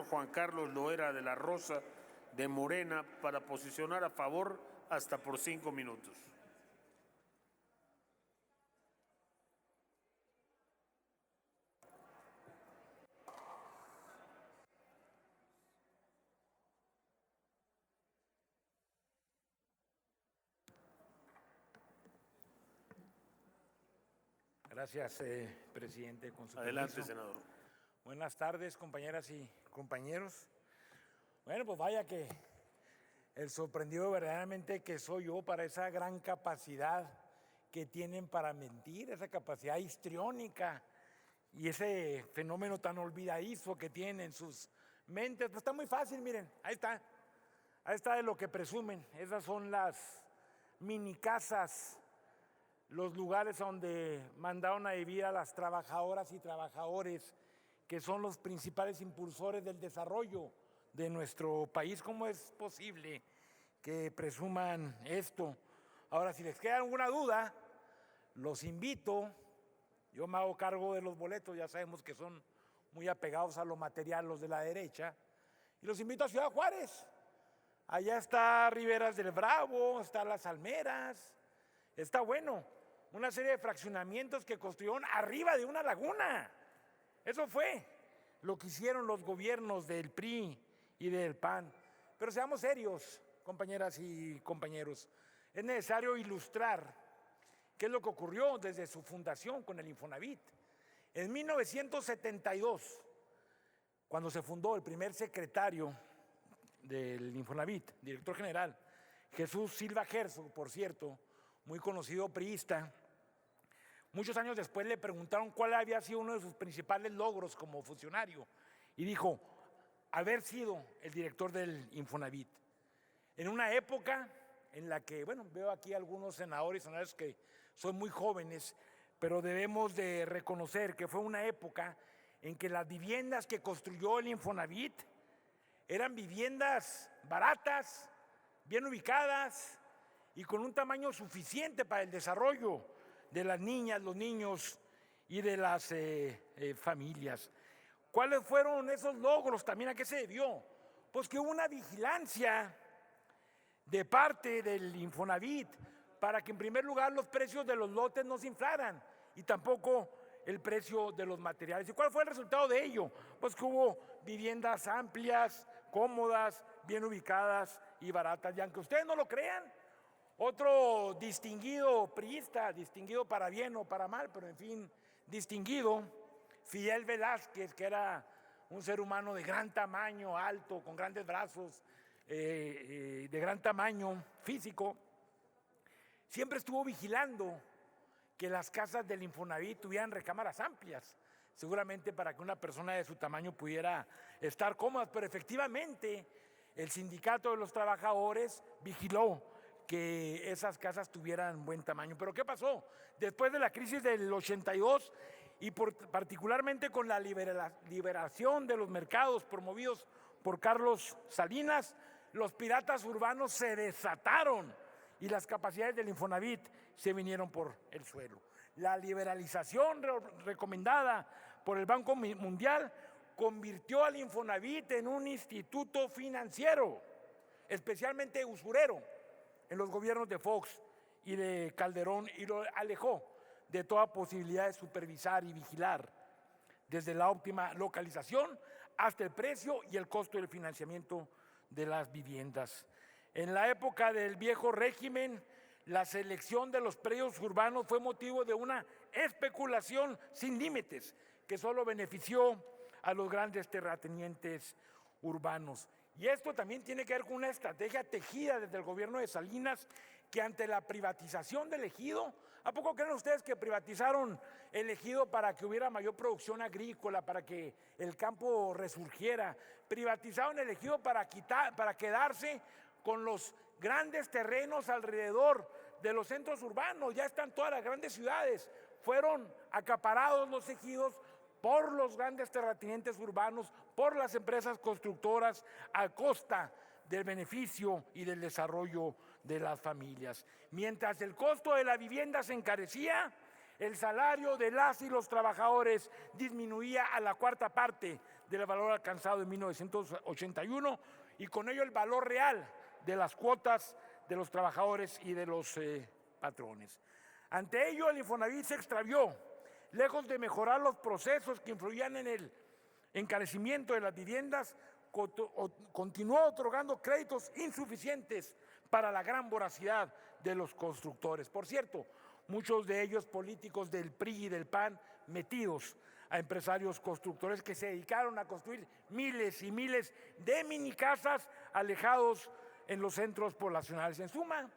senador Juan Carlos Loera de la Rosa, de Morena, para posicionar a favor hasta por 5 minutos. Gracias, presidente. Con su Adelante, permiso. senador. Buenas tardes, compañeras y compañeros. Bueno, pues vaya que el sorprendido verdaderamente que soy yo para esa gran capacidad que tienen para mentir, esa capacidad histriónica y ese fenómeno tan olvidadizo que tienen en sus mentes. Pues está muy fácil, miren, ahí está de lo que presumen. Esas son las mini casas, los lugares donde mandaron a vivir a las trabajadoras y trabajadores que son los principales impulsores del desarrollo de nuestro país. ¿Cómo es posible que presuman esto? Ahora, si les queda alguna duda, los invito, yo me hago cargo de los boletos, ya sabemos que son muy apegados a lo material los de la derecha, y los invito a Ciudad Juárez. Allá está Riberas del Bravo, está Las Almeras, está bueno, una serie de fraccionamientos que construyeron arriba de una laguna. Eso fue lo que hicieron los gobiernos del PRI y del PAN. Pero seamos serios, compañeras y compañeros. Es necesario ilustrar qué es lo que ocurrió desde su fundación con el Infonavit. En 1972, cuando se fundó el primer secretario del Infonavit, director general, Jesús Silva Herzog, por cierto, muy conocido priista, muchos años después le preguntaron cuál había sido uno de sus principales logros como funcionario y dijo, haber sido el director del Infonavit. En una época en la que, bueno, veo aquí algunos senadores y senadoras que son muy jóvenes, pero debemos de reconocer que fue una época en que las viviendas que construyó el Infonavit eran viviendas baratas, bien ubicadas y con un tamaño suficiente para el desarrollo de las niñas, los niños y de las familias. ¿Cuáles fueron esos logros? También, ¿a qué se debió? Pues que hubo una vigilancia de parte del Infonavit para que en primer lugar los precios de los lotes no se inflaran y tampoco el precio de los materiales. ¿Y cuál fue el resultado de ello? Pues que hubo viviendas amplias, cómodas, bien ubicadas y baratas. Y aunque ustedes no lo crean, otro distinguido priista, distinguido para bien o para mal, pero en fin, distinguido, Fidel Velázquez, que era un ser humano de gran tamaño, alto, con grandes brazos, de gran tamaño físico, siempre estuvo vigilando que las casas del Infonavit tuvieran recámaras amplias, seguramente para que una persona de su tamaño pudiera estar cómoda, pero efectivamente el sindicato de los trabajadores vigiló que esas casas tuvieran buen tamaño. ¿Pero qué pasó? Después de la crisis del 82 y particularmente con la liberación de los mercados promovidos por Carlos Salinas, los piratas urbanos se desataron y las capacidades del Infonavit se vinieron por el suelo. La liberalización recomendada por el Banco Mundial convirtió al Infonavit en un instituto financiero, especialmente usurero, en los gobiernos de Fox y de Calderón, y lo alejó de toda posibilidad de supervisar y vigilar desde la óptima localización hasta el precio y el costo del financiamiento de las viviendas. En la época del viejo régimen, la selección de los predios urbanos fue motivo de una especulación sin límites que solo benefició a los grandes terratenientes urbanos. Y esto también tiene que ver con una estrategia tejida desde el gobierno de Salinas, que ante la privatización del ejido, ¿a poco creen ustedes que privatizaron el ejido para que hubiera mayor producción agrícola, para que el campo resurgiera? Privatizaron el ejido para quedarse con los grandes terrenos alrededor de los centros urbanos. Ya están todas las grandes ciudades, fueron acaparados los ejidos por los grandes terratenientes urbanos, por las empresas constructoras, a costa del beneficio y del desarrollo de las familias. Mientras el costo de la vivienda se encarecía, el salario de las y los trabajadores disminuía a la cuarta parte del valor alcanzado en 1981 y con ello el valor real de las cuotas de los trabajadores y de los patrones. Ante ello, el Infonavit se extravió, lejos de mejorar los procesos que influían en el encarecimiento de las viviendas, continuó otorgando créditos insuficientes para la gran voracidad de los constructores. Por cierto, muchos de ellos políticos del PRI y del PAN metidos a empresarios constructores que se dedicaron a construir miles y miles de minicasas alejados en los centros poblacionales. En suma,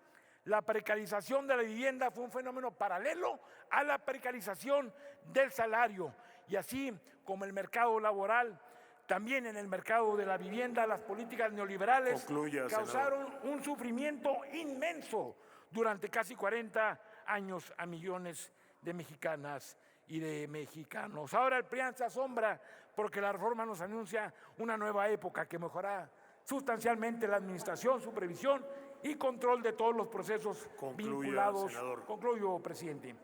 la precarización de la vivienda fue un fenómeno paralelo a la precarización del salario, y así como el mercado laboral, también en el mercado de la vivienda las políticas neoliberales causaron un sufrimiento inmenso durante casi 40 años a millones de mexicanas y de mexicanos. Ahora el PRIAN se asombra porque la reforma nos anuncia una nueva época que mejorará sustancialmente la administración, supervisión y control de todos los procesos vinculados, concluyo, presidente,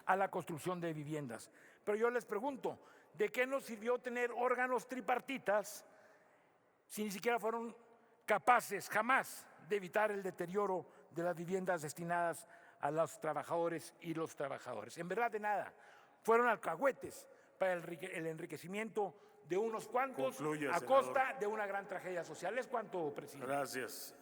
a la construcción de viviendas. Pero yo les pregunto, ¿de qué nos sirvió tener órganos tripartitas si ni siquiera fueron capaces jamás de evitar el deterioro de las viviendas destinadas a los trabajadores y los trabajadores? En verdad, de nada. Fueron alcahuetes para el enriquecimiento de unos cuantos a costa de una gran tragedia social. Es cuanto, presidente. Gracias.